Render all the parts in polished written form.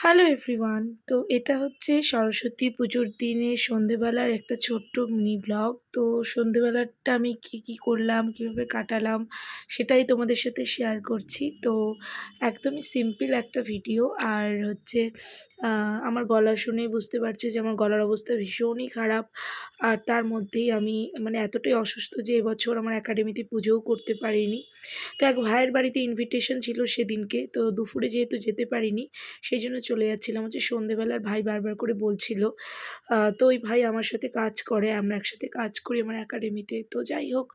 Hello everyone. তো এটা হচ্ছে সরস্বতী পুজোর দিনে সন্ধেবেলার একটা ছোট্ট মিনি ব্লগ। তো সন্ধেবেলাটা আমি কি করলাম, কিভাবে কাটালাম সেটাই তোমাদের সাথে শেয়ার করছি। তো একদমই সিম্পল একটা ভিডিও। আর হচ্ছে আমার গলা শুনেই বুঝতে পারছি যে আমার গলার অবস্থা ভীষণই খারাপ। আর তার মধ্যেই আমি মানে এতটাই অসুস্থ যে এবছর আমার একাডেমিতে পুজোও করতে পারিনি। তো এক ভাইয়ের বাড়িতে ইনভিটেশন ছিল সেদিনকে। তো দুপুরে যেহেতু যেতে পারিনি সেইজন্য চলে যাচ্ছিলাম হচ্ছে সন্ধেবেলার। ভাই বারবার করে বলছিল। তো ওই ভাই আমার সাথে কাজ করে, আমরা একসাথে কাজ করি আমার একাডেমিতে। তো যাই হোক,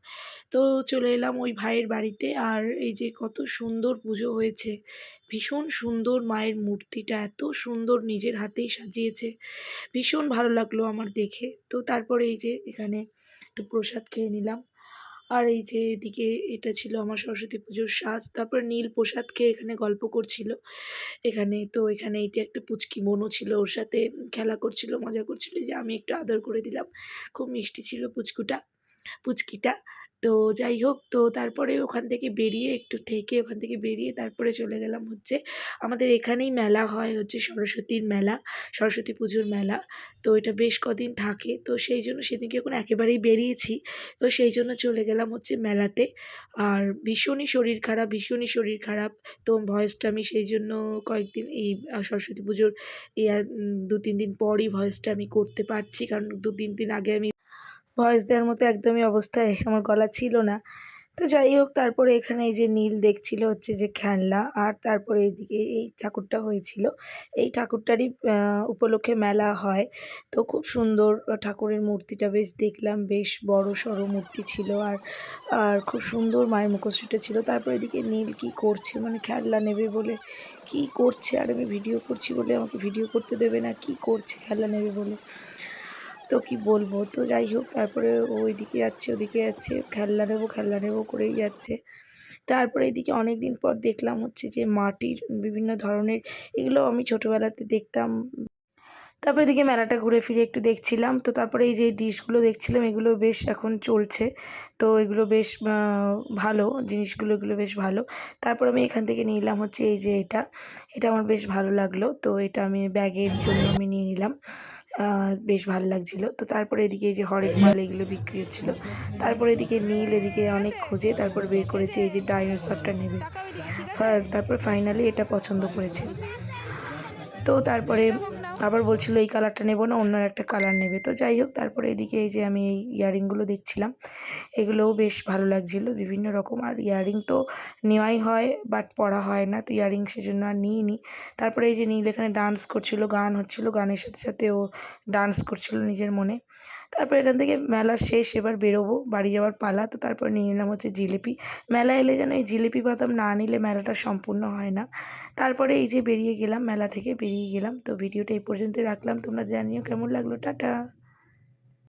তো চলে এলাম ওই ভাইয়ের বাড়িতে। আর এই যে কত সুন্দর পুজো হয়েছে, ভীষণ সুন্দর। মায়ের মূর্তিটা এত সুন্দর, নিজের হাতেই সাজিয়েছে, ভীষণ ভালো লাগলো আমার দেখে। তো তারপরে এই যে এখানে একটু প্রসাদ খেয়ে নিলাম। আর এই যে এদিকে এটা ছিল আমার সরস্বতী পুজোর সাজ। তারপর নীল প্রসাদ খেয়ে এখানে গল্প করছিল। এখানে এইটা একটা পুচকি বোনও ছিল, ওর সাথে খেলা করছিল, মজা করছিল, এই যে আমি একটু আদর করে দিলাম। খুব মিষ্টি ছিল পুচকিটা। তো যাই হোক, তো তারপরে ওখান থেকে বেরিয়ে একটু থেকে ওখান থেকে বেরিয়ে তারপরে চলে গেলাম হচ্ছে আমাদের এখানেই মেলা হয়, হচ্ছে সরস্বতীর মেলা, সরস্বতী পুজোর মেলা। তো এটা বেশ কদিন থাকে, তো সেই জন্য সেদিনকে এখন একেবারেই বেরিয়েছি। তো সেই জন্য চলে গেলাম হচ্ছে মেলাতে। আর ভীষণই শরীর খারাপ। তো ভয়েসটা আমি সেই জন্য কয়েকদিন এই সরস্বতী পুজোর এই ২-৩ দিন পরই ভয়েসটা আমি করতে পারছি, কারণ ২-৩ দিন আগে আমি ভয়েস দেওয়ার মতো একদমই অবস্থায় আমার গলা ছিল না। তো যাই হোক, তারপরে এখানে এই যে নীল দেখছিল হচ্ছে যে খেলনা। আর তারপরে এইদিকে এই ঠাকুরটা হয়েছিল, এই ঠাকুরটারই উপলক্ষে মেলা হয়। তো খুব সুন্দর ঠাকুরের মূর্তিটা বেশ দেখলাম, বেশ বড়সড় মূর্তি ছিল। আর আর খুব সুন্দর মায়ের মুখশ্রীটা ছিল। তারপরে এদিকে নীল কী করছে, মানে খেলনা নেবে বলে কী করছে, আর আমি ভিডিও করছি বলে আমাকে ভিডিও করতে দেবে না, কী করছে খেলনা নেবে বলে। তো কি বলবো, তো যাই হোক, তারপরে ও এদিকে যাচ্ছে ওদিকে যাচ্ছে, খেলনা নেবো করেই যাচ্ছে। তারপরে এদিকে অনেক দিন পর দেখলাম হচ্ছে যে মাটির বিভিন্ন ধরনের, এগুলো আমি ছোটোবেলাতে দেখতাম। তারপরে এদিকে মেলাটা ঘুরে ফিরে একটু দেখছিলাম। তো তারপরে এই যে ডিশগুলো দেখছিলাম, এগুলো বেশ এখন চলছে। তো এগুলো বেশ ভালো জিনিসগুলো, এগুলো বেশ ভালো। তারপর আমি এখান থেকে নিলাম হচ্ছে এই যে এটা আমার বেশ ভালো লাগলো। তো এটা আমি ব্যাগের জন্য আমি নিয়ে নিলাম। বেশ ভালো লাগছিলো। তো তারপরে এদিকে এই যে হরেক মাল এগুলো বিক্রি হচ্ছিলো। তারপরে এদিকে নীল এদিকে অনেক খোঁজে তারপর বের করেছে এই যে ডাইনোসরটা নেবে। তারপর ফাইনালি এটা পছন্দ করেছে। তো তারপরে আবার বলছিল এই কালারটা নেব না, অন্য একটা কালার নেবে। তো যাই হোক, তারপরে এদিকে এই যে আমি এই ইয়াররিংগুলো দেখছিলাম, এগুলোও বেশ ভালো লাগছিলো, বিভিন্ন রকম। আর ইয়াররিং তো নেওয়াই হয়, বাট পরা হয় না, তো ইয়াররিং সেজন্য আর নিইনি। তারপরে এই যে নীল এখানে ডান্স করছিল, গান হচ্ছিলো, গানের সাথে সাথে ও ডান্স করছিল নিজের মনে। তারপর এখান থেকে মেলা শেষ, এবার বেরোবো, বাড়ি যাওয়ার পালা। তো তারপর নিয়ে নিলাম হচ্ছে জিলিপি। মেলা এলে যেন এই জিলিপি বাদাম না নিলে মেলাটা সম্পূর্ণ হয় না। তারপরে এই যে বেরিয়ে গেলাম, মেলা থেকে বেরিয়ে গেলাম। তো ভিডিওটা এই পর্যন্তই রাখলাম, তোমরা জানিও কেমন লাগলো। টাটা।